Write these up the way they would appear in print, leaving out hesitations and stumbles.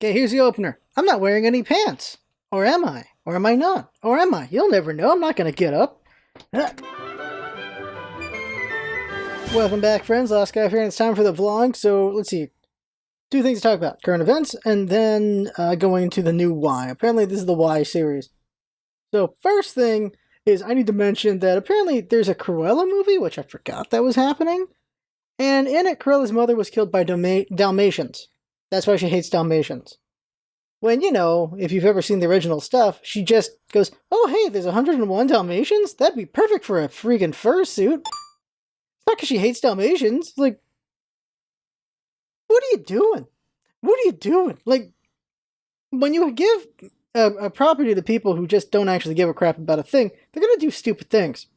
Okay, here's the opener. I'm not wearing any pants. Or am I? Or am I not? Or am I? You'll never know. I'm not gonna get up. Welcome back, friends. Last guy here, and it's time for the vlog. So, let's see. Two things to talk about. Current events, and then going into the new Y. Apparently, this is the Y series. So, first thing is I need to mention that apparently there's a Cruella movie, which I forgot that was happening. And in it, Cruella's mother was killed by Dalmatians. That's why she hates Dalmatians. When, you know, if you've ever seen the original stuff, she just goes, oh, hey, there's 101 Dalmatians? That'd be perfect for a freaking fursuit. It's not because she hates Dalmatians. Like, what are you doing? What are you doing? Like, when you give a property to people who just don't actually give a crap about a thing, they're going to do stupid things.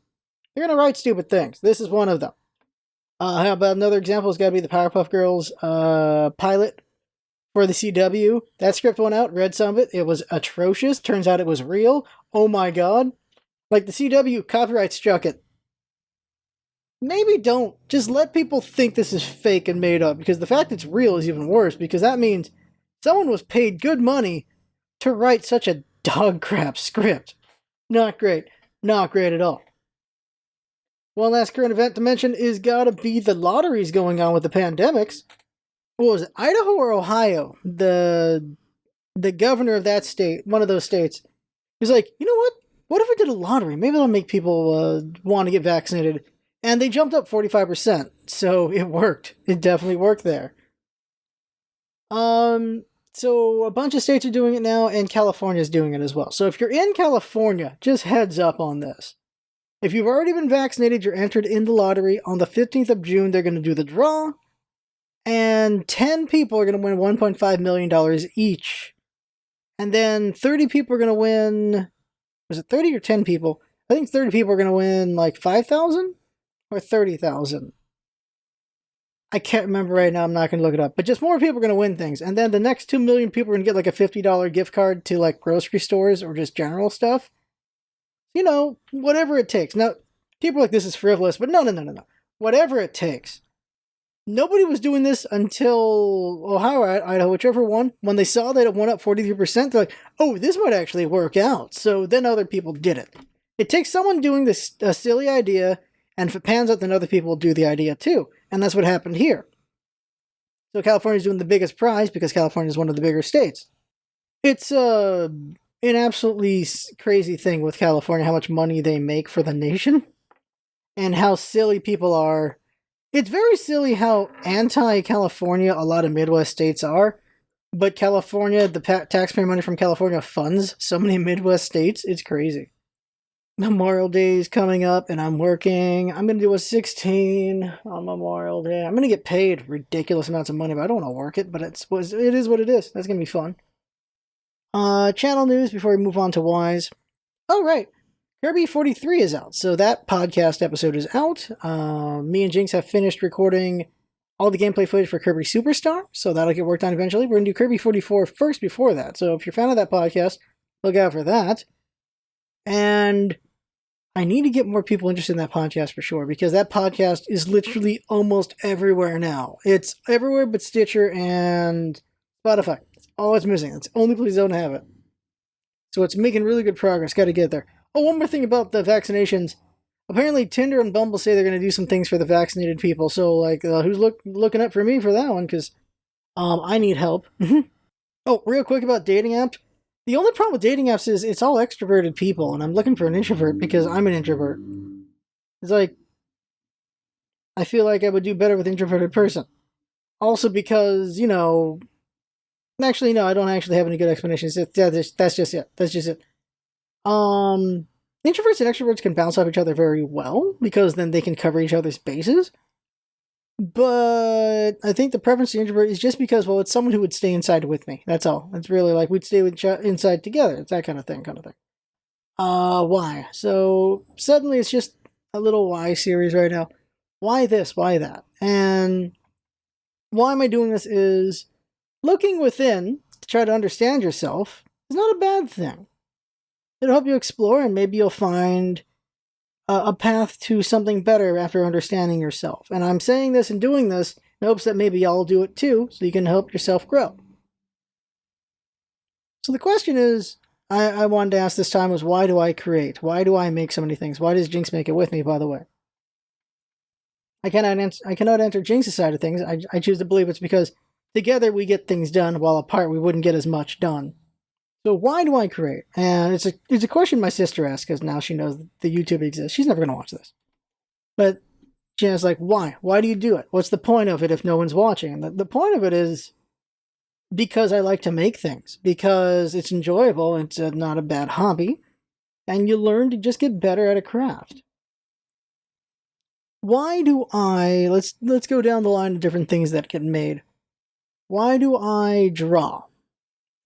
They're going to write stupid things. This is one of them. How about another example? It's got to be the Powerpuff Girls pilot for the CW. That script went out, read some of it. It was atrocious. Turns out it was real. Oh my god. Like, the CW copyright struck it. Maybe don't. Just let people think this is fake and made up, because the fact it's real is even worse, because that means someone was paid good money to write such a dog crap script. Not great. Not great at all. One last current event to mention is gotta be the lotteries going on with the pandemics. What was it, Idaho or Ohio? The governor of that state, one of those states, was like, you know what? What if we did a lottery? Maybe that'll make people want to get vaccinated. And they jumped up 45%. So it worked. It definitely worked there. So a bunch of states are doing it now, and California's doing it as well. So if you're in California, just heads up on this. If you've already been vaccinated, you're entered in the lottery. On the 15th of June, they're going to do the draw. And 10 people are going to win $1.5 million each. And then 30 people are going to win... Was it 30 or 10 people? I think 30 people are going to win like 5,000 or 30,000. I can't remember right now. I'm not going to look it up. But just more people are going to win things. And then the next 2 million people are going to get like a $50 gift card to like grocery stores or just general stuff. You know, whatever it takes. Now, people are like, this is frivolous. But no. Whatever it takes. Nobody was doing this until Ohio or Idaho, whichever one. When they saw that it went up 43%, they're like, oh, this might actually work out. So then other people did it. It takes someone doing this a silly idea, and if it pans out, then other people will do the idea too. And that's what happened here. So California's doing the biggest prize because California is one of the bigger states. It's an absolutely crazy thing with California, how much money they make for the nation, and how silly people are. It's very silly how anti-California a lot of Midwest states are, but California, the taxpayer money from California funds so many Midwest states. It's crazy. Memorial Day is coming up, and I'm working. I'm going to do a 16 on Memorial Day. I'm going to get paid ridiculous amounts of money, but I don't want to work it, but it is what it is. That's going to be fun. Channel news before we move on to Wise. Oh, right. Kirby 43 is out, so that podcast episode is out. Me and Jinx have finished recording all the gameplay footage for Kirby Superstar, so that'll get worked on eventually. We're going to do Kirby 44 first before that, so if you're a fan of that podcast, look out for that. And I need to get more people interested in that podcast for sure, because that podcast is literally almost everywhere now. It's everywhere but Stitcher and Spotify. It's all it's missing. It's the only place don't have it. So it's making really good progress. Got to get there. Oh, one more thing about the vaccinations. Apparently, Tinder and Bumble say they're going to do some things for the vaccinated people. So, like, who's looking up for me for that one? Because I need help. Oh, real quick about dating apps. The only problem with dating apps is it's all extroverted people, and I'm looking for an introvert because I'm an introvert. It's like, I feel like I would do better with an introverted person. Also because, you know... Actually, no, I don't actually have any good explanations. That's just it. Introverts and extroverts can bounce off each other very well, because then they can cover each other's bases. But I think the preference to introvert is just because, well, it's someone who would stay inside with me. That's all. It's really like we'd stay inside together. It's that kind of thing. Why? So suddenly it's just a little why series right now. Why this? Why that? And why am I doing this is looking within to try to understand yourself is not a bad thing. It'll help you explore, and maybe you'll find a path to something better after understanding yourself. And I'm saying this and doing this in hopes that maybe y'all do it too, so you can help yourself grow. So the question is, I wanted to ask this time was, why do I create? Why do I make so many things? Why does Jinx make it with me, by the way? I cannot enter Jinx's side of things. I choose to believe it's because together we get things done, while apart we wouldn't get as much done. So why do I create? And it's a question my sister asked, because now she knows the YouTube exists. She's never going to watch this. But she was like, why? Why do you do it? What's the point of it if no one's watching? And the point of it is because I like to make things. Because it's enjoyable. It's not a bad hobby. And you learn to just get better at a craft. Why do I... Let's go down the line of different things that get made. Why do I draw?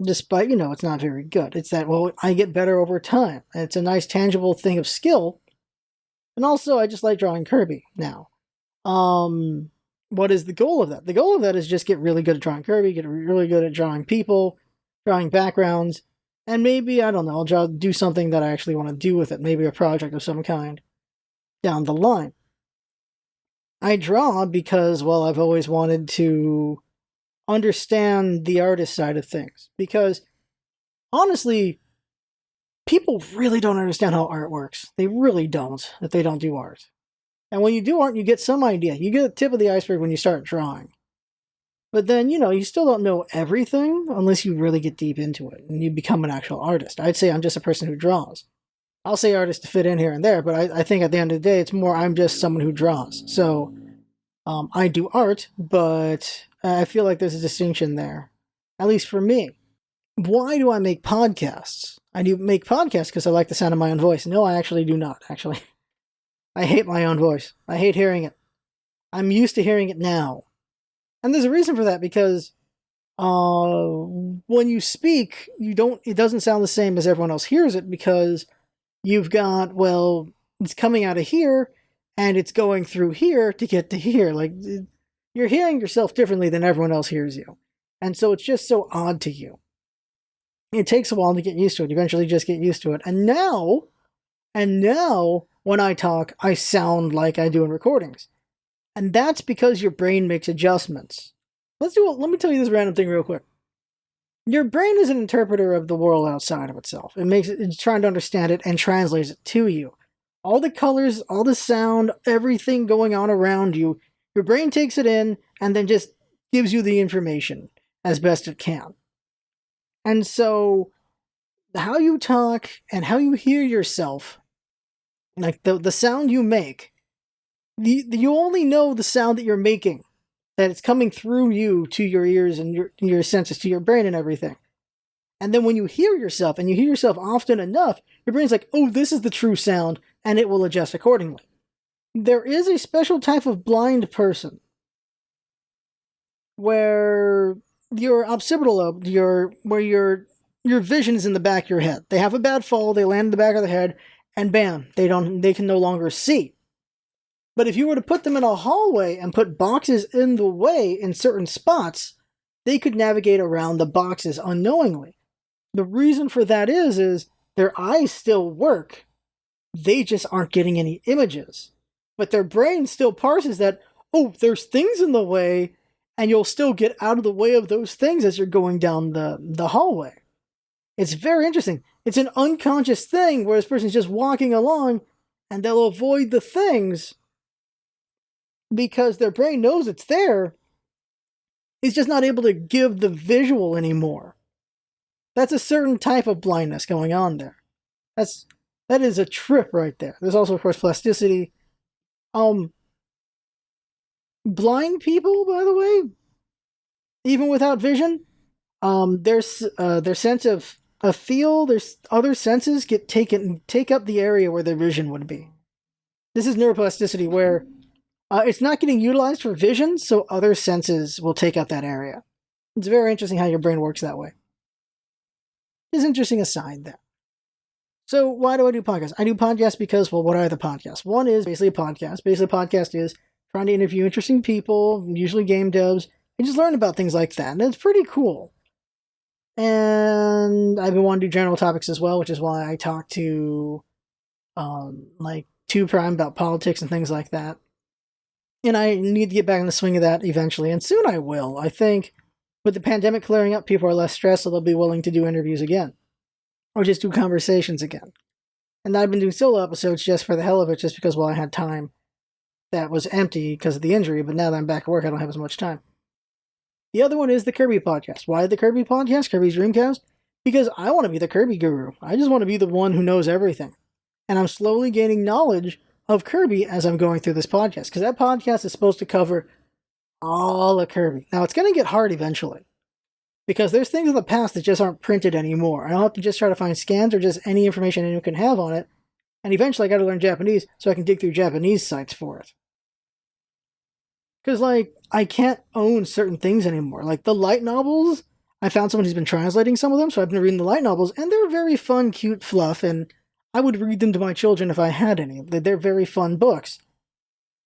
Despite, it's not very good. It's that, well, I get better over time. It's a nice tangible thing of skill. And also, I just like drawing Kirby now. What is the goal of that? The goal of that is just get really good at drawing Kirby, get really good at drawing people, drawing backgrounds, and maybe, I don't know, I'll do something that I actually want to do with it. Maybe a project of some kind down the line. I draw because, well, I've always wanted to understand the artist side of things. Because, honestly, people really don't understand how art works. They really don't, if they don't do art. And when you do art, you get some idea. You get the tip of the iceberg when you start drawing. But then, you still don't know everything unless you really get deep into it and you become an actual artist. I'd say I'm just a person who draws. I'll say artist to fit in here and there, but I think at the end of the day, it's more I'm just someone who draws. So, I do art, but I feel like there's a distinction there. At least for me. Why do I make podcasts? I do make podcasts because I like the sound of my own voice. No, I actually do not, actually. I hate my own voice. I hate hearing it. I'm used to hearing it now. And there's a reason for that, because when you speak, it doesn't sound the same as everyone else hears it, because you've got, well, it's coming out of here, and it's going through here to get to here. Like, you're hearing yourself differently than everyone else hears you. And so it's just so odd to you. It takes a while to get used to it. Eventually just get used to it. And now, when I talk, I sound like I do in recordings. And that's because your brain makes adjustments. Let me tell you this random thing real quick. Your brain is an interpreter of the world outside of itself. It's trying to understand it and translates it to you. All the colors, all the sound, everything going on around you, your brain takes it in and then just gives you the information as best it can. And so, how you talk and how you hear yourself, like the sound you make, you only know the sound that you're making, that it's coming through you to your ears and your senses, to your brain and everything. And then when you hear yourself, and you hear yourself often enough, your brain's like, oh, this is the true sound, and it will adjust accordingly. There is a special type of blind person where your occipital lobe, where your vision is in the back of your head. They have a bad fall, they land in the back of the head, and bam, they can no longer see. But if you were to put them in a hallway and put boxes in the way in certain spots, they could navigate around the boxes unknowingly. The reason for that is their eyes still work. They just aren't getting any images. But their brain still parses that, oh, there's things in the way, and you'll still get out of the way of those things as you're going down the hallway. It's very interesting. It's an unconscious thing where this person's just walking along, and they'll avoid the things because their brain knows it's there. It's just not able to give the visual anymore. That's a certain type of blindness going on there. That is a trip right there. There's also, of course, plasticity. Blind people, by the way, even without vision, their sense of feel, their other senses take up the area where their vision would be. This is neuroplasticity, where it's not getting utilized for vision, so other senses will take up that area. It's very interesting how your brain works that way. It's interesting aside there. So why do I do podcasts? I do podcasts because, well, what are the podcasts? One is basically a podcast. Basically, a podcast is trying to interview interesting people, usually game devs, and just learn about things like that. And it's pretty cool. And I've been wanting to do general topics as well, which is why I talk to, like, 2 Prime about politics and things like that. And I need to get back in the swing of that eventually, and soon I will. I think with the pandemic clearing up, people are less stressed, so they'll be willing to do interviews again. Or just do conversations again. And I've been doing solo episodes just for the hell of it, just because, well, I had time that was empty because of the injury, but now that I'm back at work, I don't have as much time. The other one is the Kirby podcast. Why the Kirby podcast? Kirby's Dreamcast? Because I want to be the Kirby guru. I just want to be the one who knows everything. And I'm slowly gaining knowledge of Kirby as I'm going through this podcast. Because that podcast is supposed to cover all of Kirby. Now, it's going to get hard eventually. Because there's things in the past that just aren't printed anymore. I don't have to just try to find scans or just any information anyone can have on it. And eventually I got to learn Japanese so I can dig through Japanese sites for it. Because, like, I can't own certain things anymore. Like, the light novels, I found someone who's been translating some of them, so I've been reading the light novels, and they're very fun, cute fluff, and I would read them to my children if I had any. They're very fun books.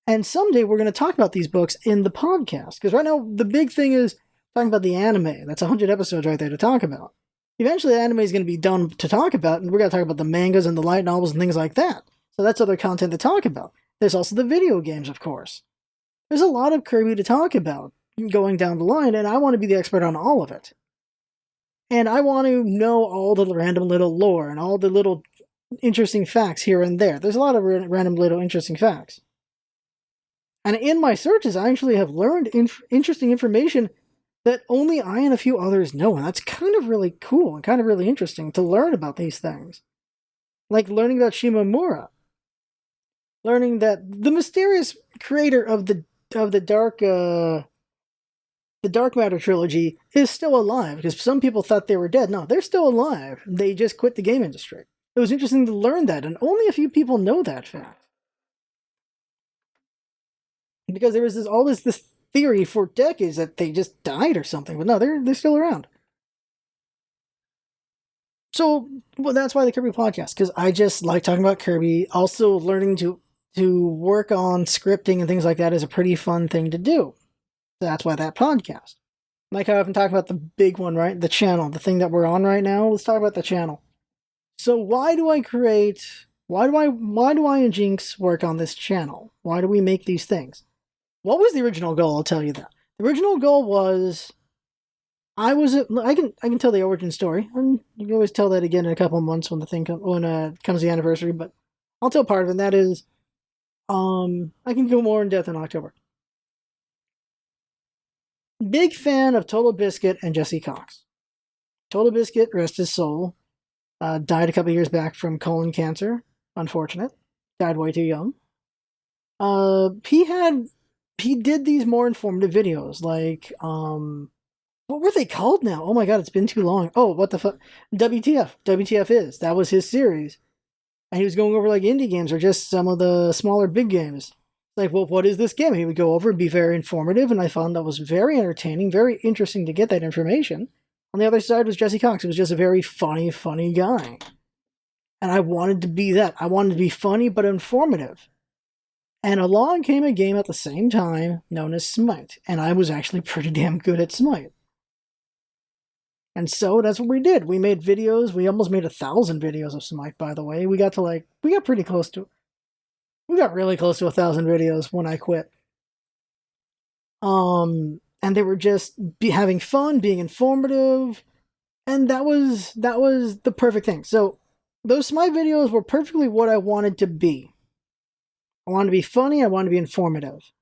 And someday we're going to talk about these books in the podcast. Because right now, the big thing is talking about the anime. That's 100 episodes right there to talk about. Eventually, the anime is going to be done to talk about, and we're going to talk about the mangas and the light novels and things like that. So that's other content to talk about. There's also the video games, of course. There's a lot of Kirby to talk about going down the line, and I want to be the expert on all of it. And I want to know all the random little lore and all the little interesting facts here and there. There's a lot of random little interesting facts. And in my searches, I actually have learned interesting information that only I and a few others know, and that's kind of really cool and kind of really interesting to learn about these things. Like learning about Shimamura. Learning that the mysterious creator of the Dark Matter trilogy is still alive, because some people thought they were dead. No, they're still alive. They just quit the game industry. It was interesting to learn that, and only a few people know that fact. Because there was this theory for decades that they just died or something, but no, they're still around. So, well, that's why the Kirby podcast, because I just like talking about Kirby. Also, learning to work on scripting and things like that is a pretty fun thing to do. So that's why that podcast. Like how I've been talking about the big one, right? The channel, the thing that we're on right now. Let's talk about the channel. So why do I and Jinx work on this channel? Why do we make these things? What was the original goal? I'll tell you that. The original goal was, I can tell the origin story, and you can always tell that again in a couple of months when comes the anniversary, but I'll tell part of it, and that is, I can go more in depth in October. Big fan of Total Biscuit and Jesse Cox. Total Biscuit, rest his soul, died a couple years back from colon cancer. Unfortunate. Died way too young. He did these more informative videos, like, what were they called now? Oh my god, it's been too long. Oh, what the fuck? WTF. WTF is. That was his series. And he was going over, like, indie games or just some of the smaller big games. Like, well, what is this game? He would go over and be very informative, and I found that was very entertaining, very interesting to get that information. On the other side was Jesse Cox. He was just a very funny guy. And I wanted to be that. I wanted to be funny but informative. And along came a game at the same time known as Smite. And I was actually pretty damn good at Smite. And so that's what we did. We made videos. We almost made 1,000 videos of Smite, by the way. We got really close to 1,000 videos when I quit. And they were just having fun, being informative. And that was the perfect thing. So those Smite videos were perfectly what I wanted to be. I wanted to be funny, I wanted to be informative.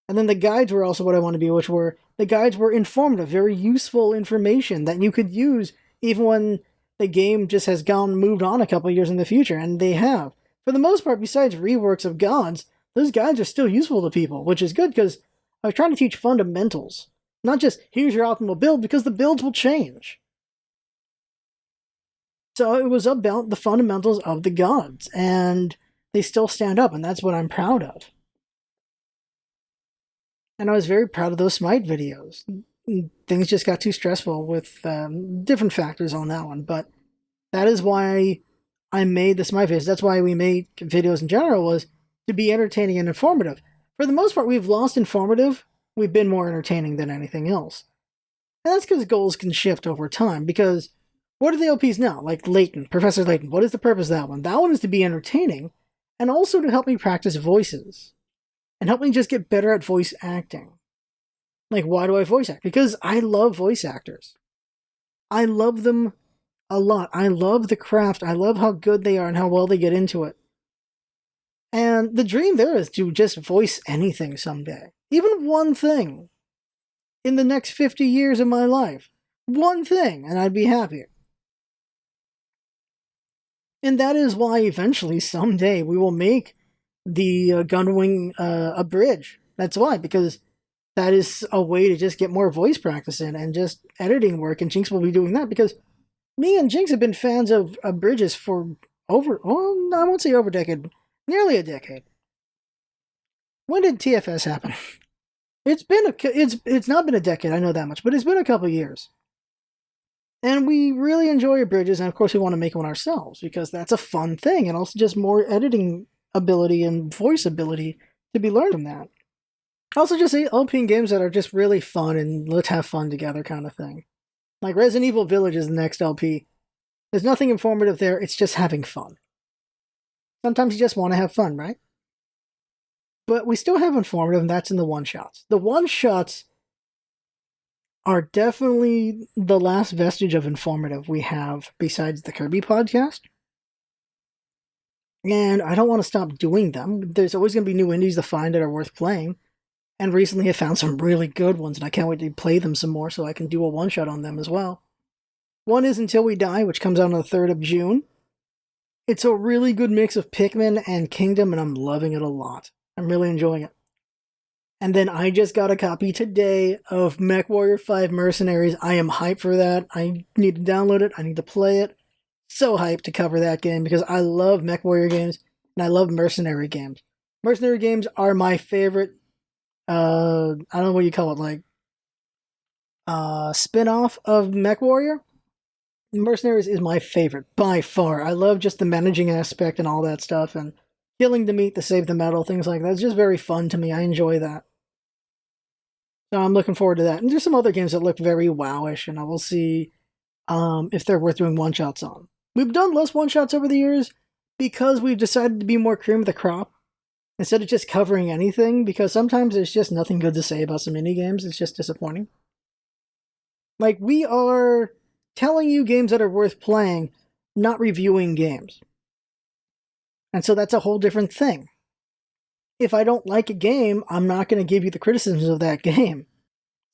And then the guides were also what I wanted to be, which were, the guides were informative, very useful information that you could use even when the game just has moved on a couple of years in the future, and they have. For the most part, besides reworks of gods, those guides are still useful to people, which is good because I was trying to teach fundamentals. Not just, here's your optimal build, because the builds will change. So it was about the fundamentals of the gods, and they still stand up, and that's what I'm proud of. And I was very proud of those Smite videos. Things just got too stressful with different factors on that one, but that is why I made the Smite videos. That's why we made videos in general, was to be entertaining and informative. For the most part, we've lost informative. We've been more entertaining than anything else. And that's because goals can shift over time, because what are the LPs now? Like Layton, Professor Layton. What is the purpose of that one? That one is to be entertaining, and also to help me practice voices. And help me just get better at voice acting. Like, why do I voice act? Because I love voice actors. I love them a lot. I love the craft. I love how good they are and how well they get into it. And the dream there is to just voice anything someday. Even one thing. In the next 50 years of my life. One thing, and I'd be happy. And that is why eventually, someday, we will make the Gunwing a bridge. That's why, because that is a way to just get more voice practice in and just editing work, and Jinx will be doing that, because me and Jinx have been fans of bridges for over, well, I won't say over a decade, nearly a decade. When did TFS happen? It's not been a decade, I know that much, but it's been a couple years. And we really enjoy bridges, and of course we want to make one ourselves, because that's a fun thing, and also just more editing ability and voice ability to be learned from that. Also just LPing games that are just really fun, and let's have fun together kind of thing. Like Resident Evil Village is the next LP. There's nothing informative there, it's just having fun. Sometimes you just want to have fun, right? But we still have informative, and that's in the one-shots. The one-shots are definitely the last vestige of informative we have besides the Kirby podcast. And I don't want to stop doing them. There's always going to be new indies to find that are worth playing. And recently I found some really good ones, and I can't wait to play them some more so I can do a one-shot on them as well. One is Until We Die, which comes out on the 3rd of June. It's a really good mix of Pikmin and Kingdom, and I'm loving it a lot. I'm really enjoying it. And then I just got a copy today of MechWarrior 5 Mercenaries. I am hyped for that. I need to download it. I need to play it. So hyped to cover that game because I love MechWarrior games and I love mercenary games. Mercenary games are my favorite, I don't know what you call it, like, spin-off of MechWarrior. Mercenaries is my favorite, by far. I love just the managing aspect and all that stuff, and killing the meat to save the metal, things like that. It's just very fun to me. I enjoy that. So I'm looking forward to that. And there's some other games that look very wowish, and I will see if they're worth doing one-shots on. We've done less one-shots over the years because we've decided to be more cream of the crop instead of just covering anything, because sometimes there's just nothing good to say about some indie games. It's just disappointing. Like, we are telling you games that are worth playing, not reviewing games. And so that's a whole different thing. If I don't like a game, I'm not going to give you the criticisms of that game.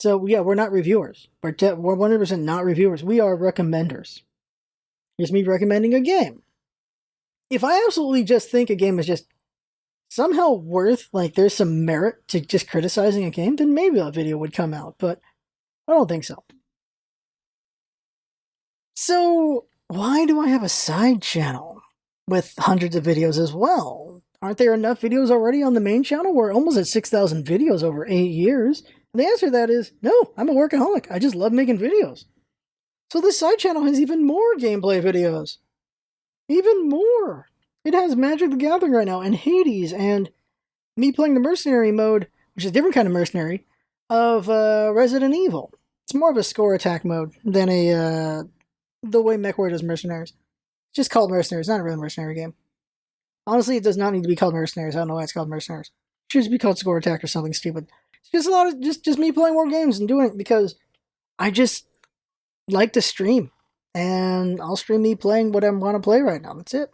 So yeah, we're not reviewers. We're 100% not reviewers. We are recommenders. It's me recommending a game. If I absolutely just think a game is just somehow worth, like there's some merit to just criticizing a game, then maybe a video would come out, but I don't think so. So why do I have a side channel with hundreds of videos as well? Aren't there enough videos already on the main channel? We're almost at 6,000 videos over 8 years. And the answer to that is, no, I'm a workaholic. I just love making videos. So this side channel has even more gameplay videos. Even more. It has Magic the Gathering right now, and Hades, and me playing the mercenary mode, which is a different kind of mercenary, of Resident Evil. It's more of a score attack mode than the way MechWarrior does mercenaries. It's just called mercenaries, not a real mercenary game. Honestly, it does not need to be called mercenaries. I don't know why it's called mercenaries. It should be called score attack or something stupid. It's just a lot of just me playing more games and doing it because I just like to stream. And I'll stream me playing what I want to play right now. That's it.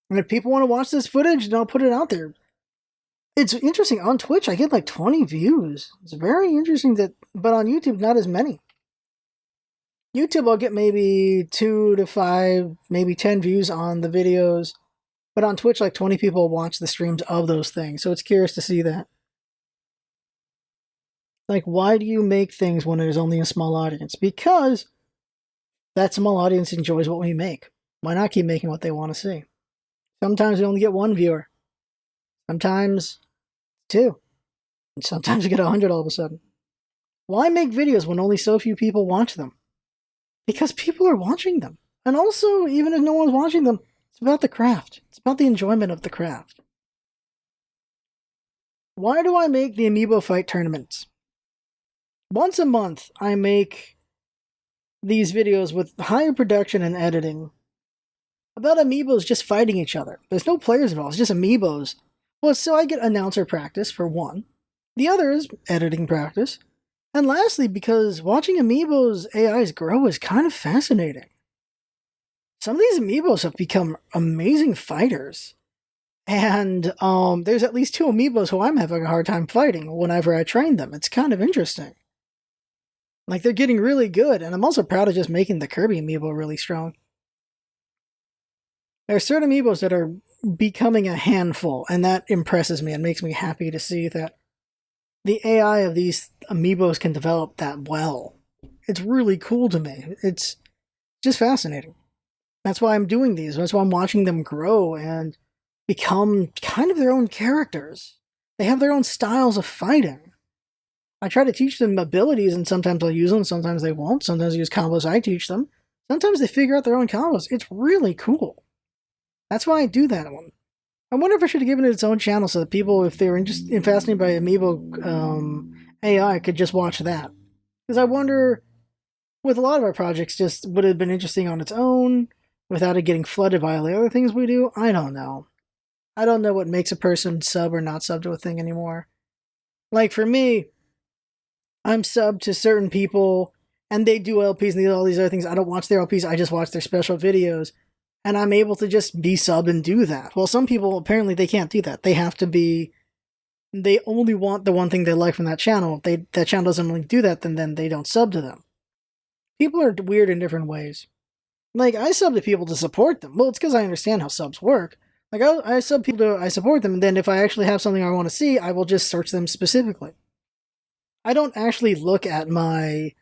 And if people want to watch this footage, then I'll put it out there. It's interesting. On Twitch, I get like 20 views. It's very interesting but on YouTube, not as many. YouTube, I'll get maybe 2 to 5, maybe 10 views on the videos. But on Twitch, like 20 people watch the streams of those things. So it's curious to see that. Like, why do you make things when there's only a small audience? Because that small audience enjoys what we make. Why not keep making what they want to see? Sometimes we only get 1 viewer. Sometimes 2. And sometimes we get 100 all of a sudden. Why make videos when only so few people watch them? Because people are watching them. And also, even if no one's watching them, it's about the craft. It's about the enjoyment of the craft. Why do I make the Amiibo fight tournaments? Once a month, I make these videos with higher production and editing about Amiibos just fighting each other. There's no players involved, it's just Amiibos. Well, so I get announcer practice, for one. The other is editing practice. And lastly, because watching amiibos AIs grow is kind of fascinating. Some of these amiibos have become amazing fighters. And there's at least 2 amiibos who I'm having a hard time fighting whenever I train them. It's kind of interesting. Like, they're getting really good, and I'm also proud of just making the Kirby amiibo really strong. There are certain amiibos that are becoming a handful, and that impresses me and makes me happy to see that the AI of these amiibos can develop that well. It's really cool to me. It's just fascinating. That's why I'm doing these. That's why I'm watching them grow and become kind of their own characters. They have their own styles of fighting. I try to teach them abilities, and sometimes I'll use them, sometimes they won't. Sometimes I use combos I teach them. Sometimes they figure out their own combos. It's really cool. That's why I do that one. I wonder if I should have given it its own channel so that people, if they were fascinated by Amiibo AI, could just watch that. Because I wonder, with a lot of our projects, just would it have been interesting on its own, without it getting flooded by all the other things we do? I don't know. I don't know what makes a person sub or not sub to a thing anymore. Like, for me, I'm subbed to certain people, and they do LPs and they do all these other things. I don't watch their LPs, I just watch their special videos. And I'm able to just be sub and do that. Well, some people, apparently, they can't do that. They have to be... They only want the one thing they like from that channel. If that channel doesn't really do that, then they don't sub to them. People are weird in different ways. Like, I sub to people to support them. Well, it's because I understand how subs work. Like, I sub people I support them, and then if I actually have something I want to see, I will just search them specifically. I don't actually look at my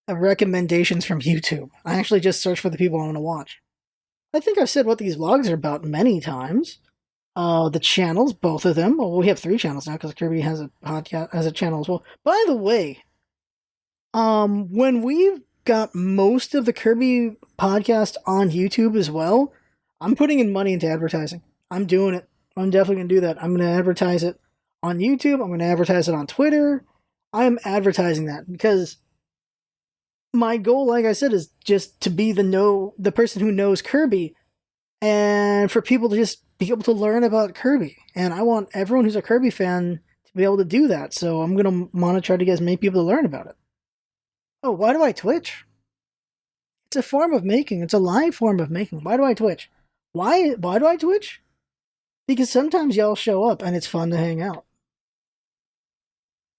recommendations from YouTube. I actually just search for the people I want to watch. I think I've said what these vlogs are about many times. The channels, both of them. Well, we have 3 channels now because Kirby has a podcast, has a channel as well. By the way, when we've got most of the Kirby podcast on YouTube as well, I'm putting in money into advertising. I'm doing it. I'm definitely going to do that. I'm going to advertise it on YouTube. I'm going to advertise it on Twitter. I am advertising that because my goal, like I said, is just to be the person who knows Kirby, and for people to just be able to learn about Kirby. And I want everyone who's a Kirby fan to be able to do that. So I'm going to want to try to get as many people to learn about it. Oh, why do I Twitch? It's a form of making. It's a live form of making. Why do I Twitch? Why do I Twitch? Because sometimes y'all show up and it's fun to hang out.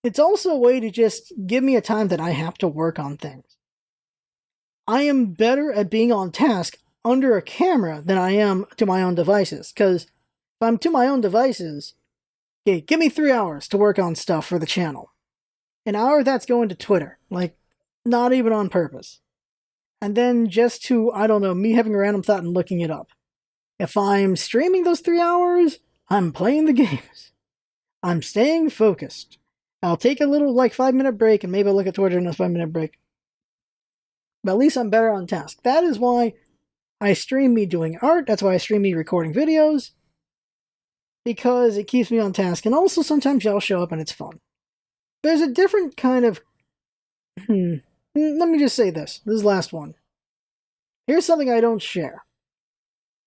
It's also a way to just give me a time that I have to work on things. I am better at being on task under a camera than I am to my own devices. Because if I'm to my own devices, okay, give me 3 hours to work on stuff for the channel. An hour that's going to Twitter. Like, not even on purpose. And then just to, I don't know, me having a random thought and looking it up. If I'm streaming those 3 hours, I'm playing the games. I'm staying focused. I'll take a little, 5-minute break, and maybe I'll look at Twitter in a 5-minute break. But at least I'm better on task. That is why I stream me doing art. That's why I stream me recording videos. Because it keeps me on task. And also sometimes y'all show up and it's fun. There's a different kind of... Let me just say this. This is the last one. Here's something I don't share.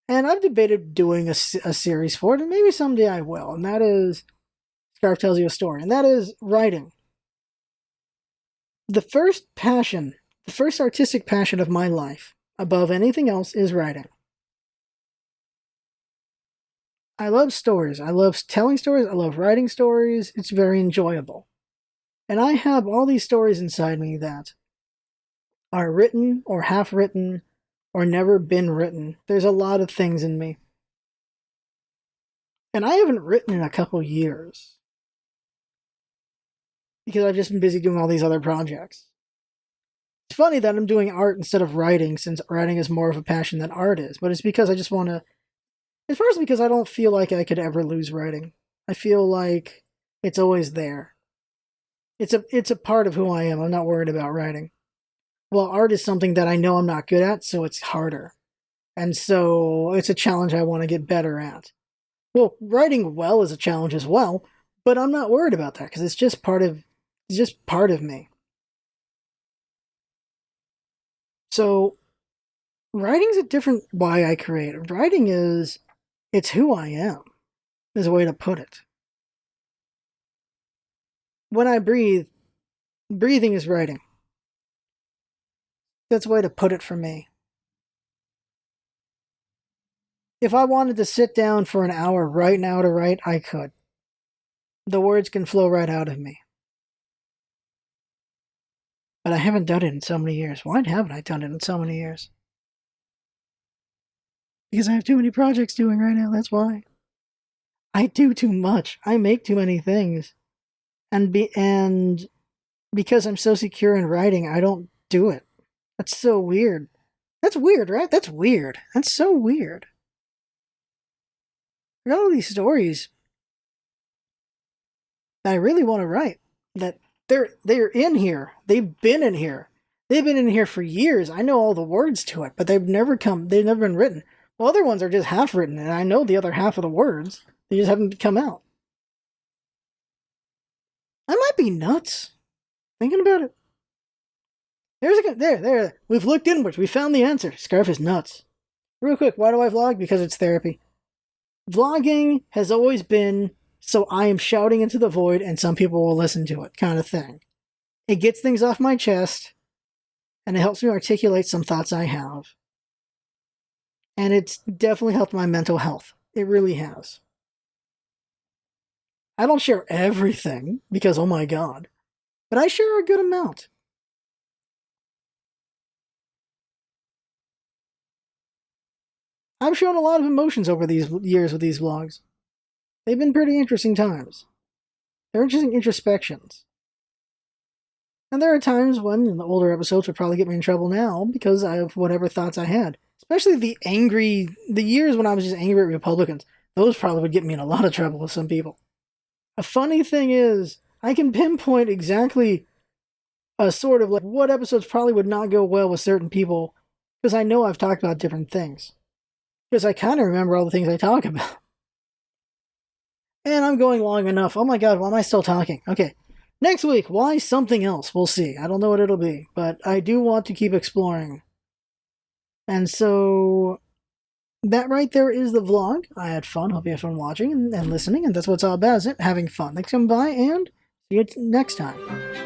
And I've debated doing a series for it, and maybe someday I will. And that is... Scarf Tells You a Story. And that is writing. The first artistic passion of my life, above anything else, is writing. I love stories. I love telling stories. I love writing stories. It's very enjoyable. And I have all these stories inside me that are written or half written or never been written. There's a lot of things in me. And I haven't written in a couple years. Because I've just been busy doing all these other projects. It's funny that I'm doing art instead of writing, since writing is more of a passion than art is. But it's because I just want to... It's first because I don't feel like I could ever lose writing. I feel like it's always there. It's a part of who I am. I'm not worried about writing. Well, art is something that I know I'm not good at, so it's harder. And so it's a challenge I want to get better at. Well, writing well is a challenge as well, but I'm not worried about that because it's just part of me. So writing's a different why I create. Writing it's who I am, is a way to put it. when I breathe, breathing is writing. That's a way to put it for me. If I wanted to sit down for an hour right now to write, I could. The words can flow right out of me. But I haven't done it in so many years. Why haven't I done it in so many years? Because I have too many projects doing right now, that's why. I do too much. I make too many things. And because I'm so secure in writing, I don't do it. That's so weird. That's weird, right? That's weird. That's so weird. I got all these stories that I really want to write. That they're in here. They've been in here. They've been in here for years. I know all the words to it, but they've never been written. Well, other ones are just half written, and I know the other half of the words. They just haven't come out. I might be nuts. Thinking about it. There. We've looked inwards. We found the answer. Scarf is nuts. Real quick, why do I vlog? Because it's therapy. Vlogging has always been so I am shouting into the void and some people will listen to it kind of thing. It gets things off my chest and it helps me articulate some thoughts I have. And it's definitely helped my mental health. It really has. I don't share everything because, oh my god, but I share a good amount. I've shown a lot of emotions over these years with these vlogs. They've been pretty interesting times. They're interesting introspections. And there are times when, in the older episodes, would probably get me in trouble now because of whatever thoughts I had. Especially the years when I was just angry at Republicans. Those probably would get me in a lot of trouble with some people. A funny thing is, I can pinpoint exactly a sort of like what episodes probably would not go well with certain people because I know I've talked about different things. Because I kind of remember all the things I talk about. And I'm going long enough. Oh my god, why am I still talking? Okay. Next week, why something else? We'll see. I don't know what it'll be. But I do want to keep exploring. And so, that right there is the vlog. I had fun. Hope you had fun watching and listening. And that's what it's all about, isn't it? Having fun. Thanks for coming by and see you next time.